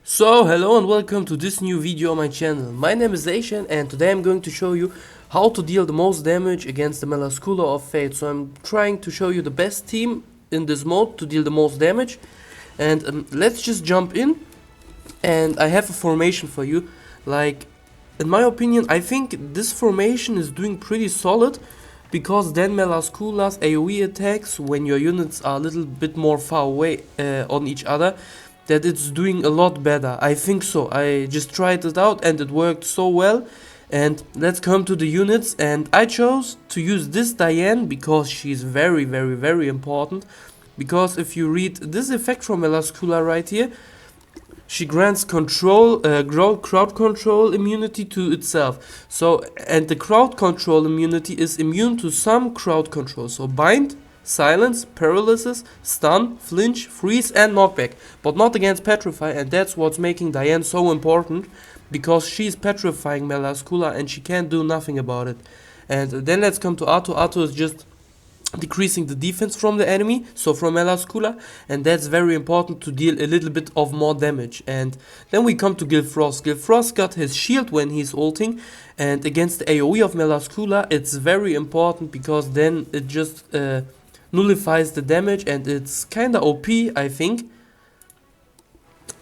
So, hello and welcome to this new video on my channel. My name is Asian and today I'm going to show you how to deal the most damage against the Melascula of Fate. So I'm trying to show you the best team in this mode to deal the most damage. And let's just jump in. And I have a formation for you. Like, in my opinion, I think this formation is doing pretty solid. Because then Melascula's AoE attacks, when your units are a little bit more far away on each other, that it's doing a lot better. I think so. I just tried it out and it worked so well. And let's come to the units, and I chose to use this Diane because she's very important. Because if you read this effect from Melascula right here, she grants crowd control immunity to itself. So, and the crowd control immunity is immune to some crowd control. So bind, silence, paralysis, stun, flinch, freeze and knockback. But not against petrify, and that's what's making Diane so important. Because she's petrifying Melascula and she can't do nothing about it. And then let's come to Arto. Arto is just decreasing the defense from the enemy, so from Melascula, and that's very important to deal a little bit of more damage. And then we come to Gilfrost. Gilfrost got his shield when he's ulting, and against the AoE of Melascula it's very important because then it just nullifies the damage and it's kinda OP, I think.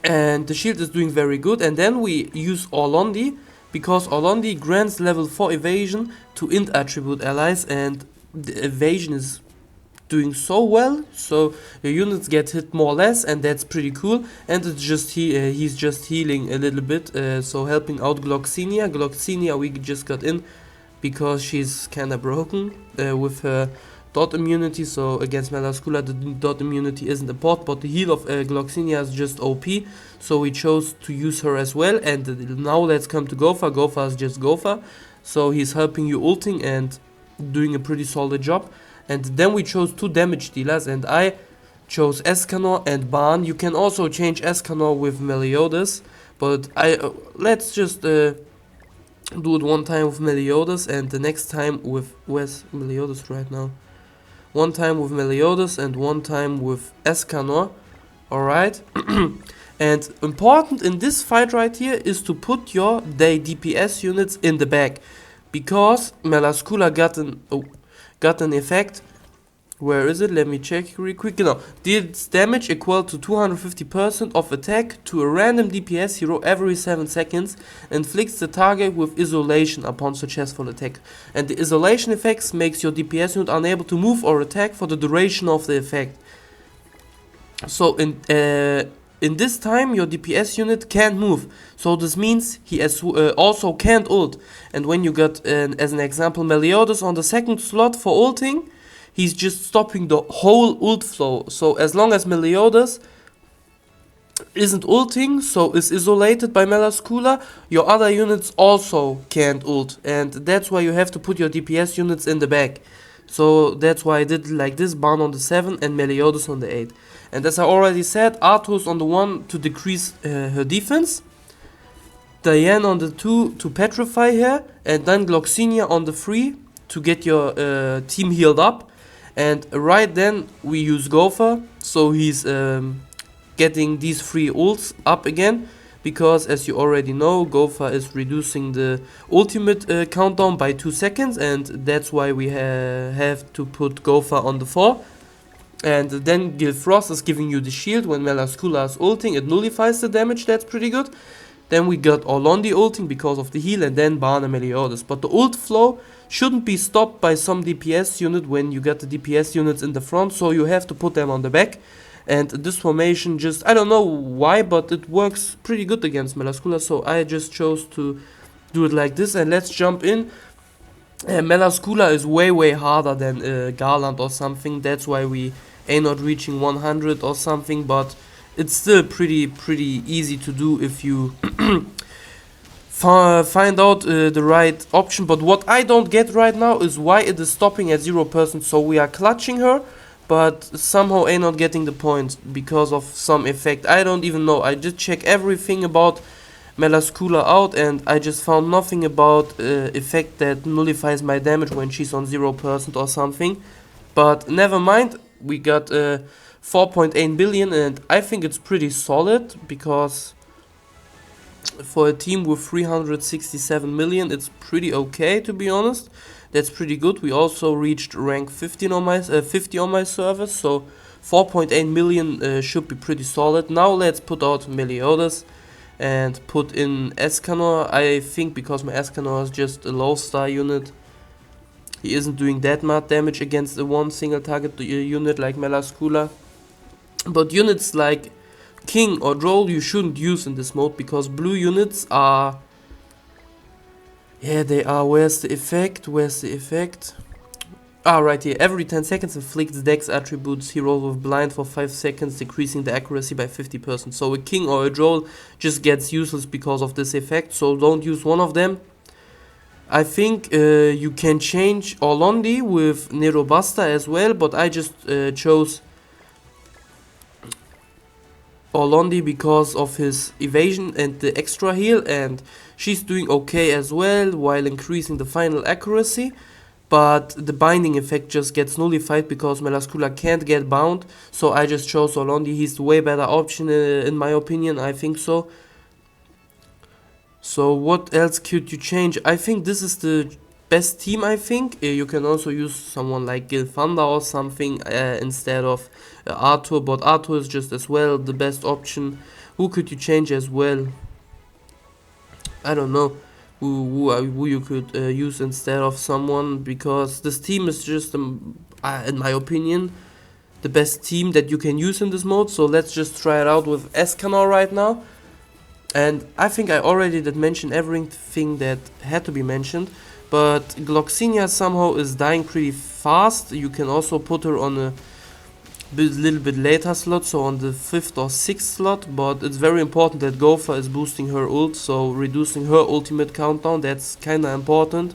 And the shield is doing very good. And then we use Orlondi, because Orlondi grants level 4 evasion to int attribute allies, and the evasion is doing so well, so your units get hit more or less, and that's pretty cool. And it's just he's just healing a little bit, so helping out Gloxinia. Gloxinia we just got in because she's kinda broken with her dot immunity, so against Melascula the dot immunity isn't important, but the heal of Gloxinia is just OP, so we chose to use her as well. And now let's come to Gopher. Gopher is just Gopher, so he's helping you ulting and doing a pretty solid job. And then we chose two damage dealers, and I chose Escanor and Barn. You can also change Escanor with Meliodas, but let's just do it one time with Meliodas and the next time with, where's Meliodas right now? One time with Meliodas and one time with Escanor. Alright. And important in this fight right here is to put your DPS units in the back, because Melascula got an effect. Where is it? Let me check real quick. Deals damage equal to 250% of attack to a random DPS hero every 7 seconds. Inflicts the target with isolation upon successful attack. And the isolation effects makes your DPS unit unable to move or attack for the duration of the effect. So in this time, your DPS unit can't move, so this means he also can't ult. And when you got, as an example, Meliodas on the second slot for ulting, he's just stopping the whole ult flow. So as long as Meliodas isn't ulting, so is isolated by Melascula, your other units also can't ult. And that's why you have to put your DPS units in the back. So that's why I did it like this: Barn on the 7 and Meliodas on the 8. And as I already said, Arthur's on the 1 to decrease her defense, Diane on the 2 to petrify her, and then Gloxinia on the 3 to get your team healed up. And right then we use Gopher, so he's getting these 3 ults up again, because as you already know, Gopher is reducing the ultimate countdown by 2 seconds, and that's why we have to put Gopher on the 4. And then Gilfrost is giving you the shield when Melascula is ulting, it nullifies the damage, that's pretty good. Then we got Orlondi ulting because of the heal, and then Barn and Meliodas. But the ult flow shouldn't be stopped by some DPS unit when you got the DPS units in the front, so you have to put them on the back. And this formation just, I don't know why, but it works pretty good against Melascula, so I just chose to do it like this. And let's jump in. Melascula is way harder than Garland or something, that's why we ain't not reaching 100 or something, but it's still pretty easy to do if you find out the right option. But what I don't get right now is why it is stopping at 0%, so we are clutching her, but somehow ain't not getting the points because of some effect. I don't even know. I just check everything about Melascula out, and I just found nothing about effect that nullifies my damage when she's on 0% or something. But never mind, we got 4.8 billion, and I think it's pretty solid, because For a team with 367 million, it's pretty okay, to be honest. That's pretty good. We also reached rank 15 on my 50 on my server, so 4.8 million should be pretty solid. Now let's put out Meliodas and put in Escanor. I think because my Escanor is just a low star unit, he isn't doing that much damage against the one single target unit like Melascula. But units like King or Droll you shouldn't use in this mode, because blue units are... Yeah, they are... Where's the effect? Ah, right here. Every 10 seconds inflicts dex attributes heroes with blind for 5 seconds, decreasing the accuracy by 50%. So a King or a Droll just gets useless because of this effect, so don't use one of them. I think you can change Orlondi with Nerobasta as well, but I just chose Orlondi because of his evasion and the extra heal, and she's doing okay as well while increasing the final accuracy, but the binding effect just gets nullified because Melascula can't get bound, so I just chose Orlondi. He's the way better option in my opinion, I think so. So what else could you change? I think this is the best team, I think. You can also use someone like Gilfanda or something instead of Arthur, but Arthur is just as well the best option. Who could you change as well? I don't know who you could use instead of someone, because this team is just, in my opinion, the best team that you can use in this mode. So let's just try it out with Escanor right now. And I think I already did mention everything that had to be mentioned, but Gloxinia somehow is dying pretty fast. You can also put her on a little bit later slot, so on the 5th or 6th slot, but it's very important that Gopher is boosting her ult, so reducing her ultimate countdown, that's kinda important.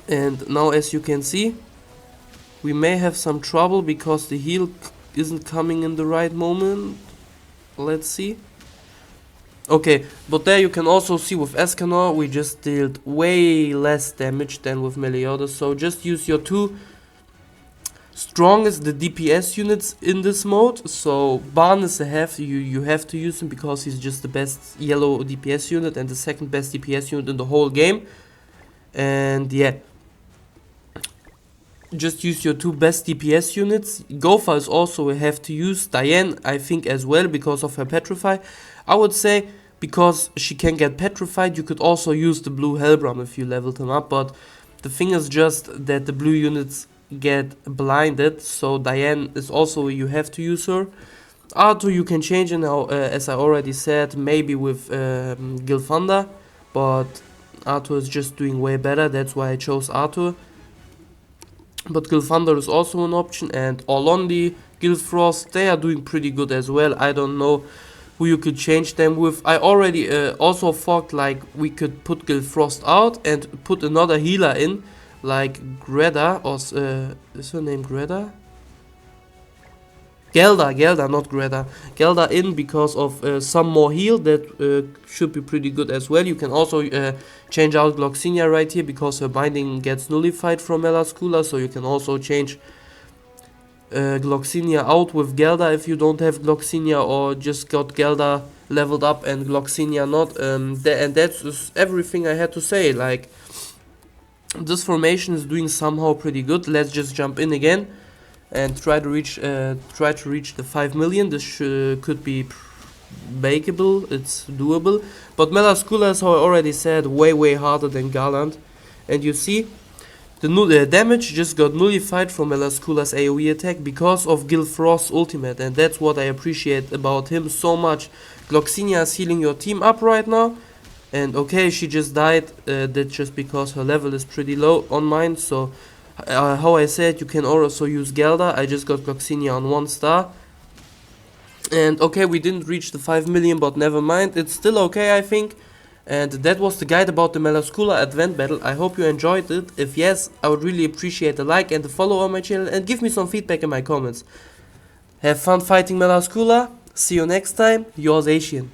And now as you can see, we may have some trouble because the heal isn't coming in the right moment. Let's see. Okay, but there you can also see with Escanor we just dealt way less damage than with Meliodas, so just use your two strongest, the DPS units in this mode. So Barn is a have, you have to use him because he's just the best yellow DPS unit and the second best DPS unit in the whole game. And yeah, just use your two best DPS units. Gopher is also a have to use. Diane I think as well because of her Petrify. I would say because she can get petrified, you could also use the blue Hellbram if you leveled him up, but the thing is just that the blue units get blinded, so Diane is also, you have to use her. Arthur you can change it now, as I already said, maybe with Gilfanda, but Arthur is just doing way better, that's why I chose Arthur. But Gilfanda is also an option, and Orlondi, Gilfrost, they are doing pretty good as well. I don't know who you could change them with. I already also thought like we could put Gilfrost out and put another healer in, like Greta, or is her name Greta? Gelda, not Greta. Gelda in because of some more heal that should be pretty good as well. You can also change out Gloxinia right here because her binding gets nullified from Melascula, so you can also change Gloxinia out with Gelda if you don't have Gloxinia or just got Gelda leveled up and Gloxinia not. And that's everything I had to say. Like, this formation is doing somehow pretty good. Let's just jump in again and try to reach the 5 million. This could be bakeable, it's doable. But Melascula, as I already said, way harder than Garland. And you see, the damage just got nullified from Melascula's AoE attack because of Gilfrost's ultimate, and that's what I appreciate about him so much. Gloxinia is healing your team up right now, and okay, she just died, that's just because her level is pretty low on mine, so how I said, you can also use Gelda. I just got Gloxinia on 1 star. And okay, we didn't reach the 5 million, but never mind, it's still okay I think. And that was the guide about the Melascula Advent Battle. I hope you enjoyed it. If yes, I would really appreciate a like and a follow on my channel, and give me some feedback in my comments. Have fun fighting Melascula. See you next time. Yours Asian.